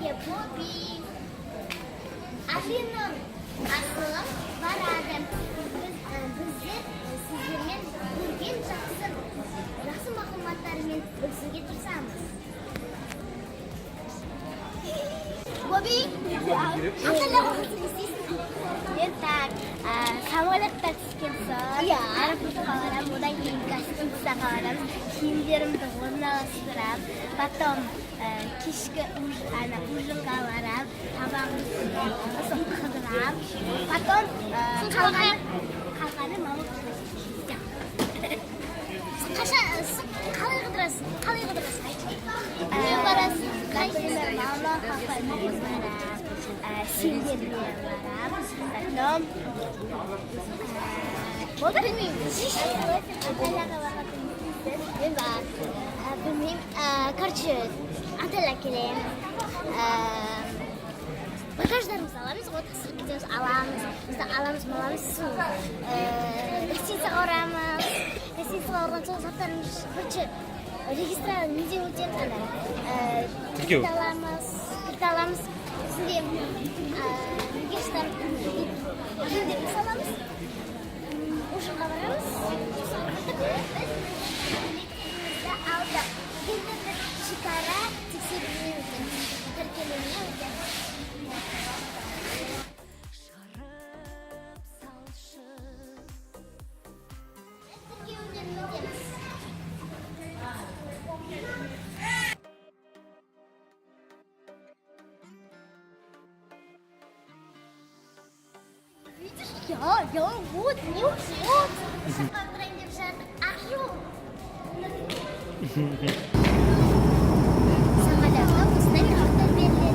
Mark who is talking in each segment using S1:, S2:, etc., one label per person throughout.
S1: Bobby. Aferin. Asılım var Adem. Bizler sizlerмен көрген жақсы мағлұматтармен бөлісуге тырысамыз. Бобби, қандай оқисың істейсің? Мен так, самолетта түскен соң, аэропортқа барамын, одан кейін гостиницаға барамыз, киімдерімді орналастырам, потом кешкі ужинға барам, табағымды сосын қыдырам, потом қалғаны мама қалай қыдырасың? Мен барасың? Например, мама, папа, мен барам, сендермен барам, потом болды білмеймін. Анталияға баратын мен бар. Білмеймін. Короче, Анталияға келемін. Багаждарымызды аламыз, отасып кетеміз, аламыз. Бізді аламыз, су. Гостиницаға барамыз. Гостиницаға барған соң заттарымыз, короче, регистрация неден өтеміз, кілт аламыз. Сізде жөндеп саламыз. Ужинға барамыз. Билеттерімізді алдық. Енді бір шекара тексеруден өтеміз. Тіркелуіне өтеміз. Видишь, вот, не ушел. Попробуем держать ахю. Самолетка пустая, как-то медленно.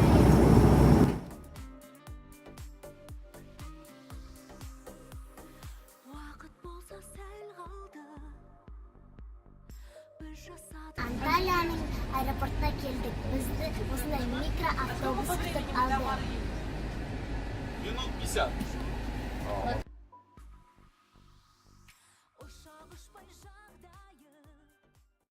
S1: Анталияның аэропортына келдік. Бізді осындай микроавтобус күтіп алды.
S2: Минут 50.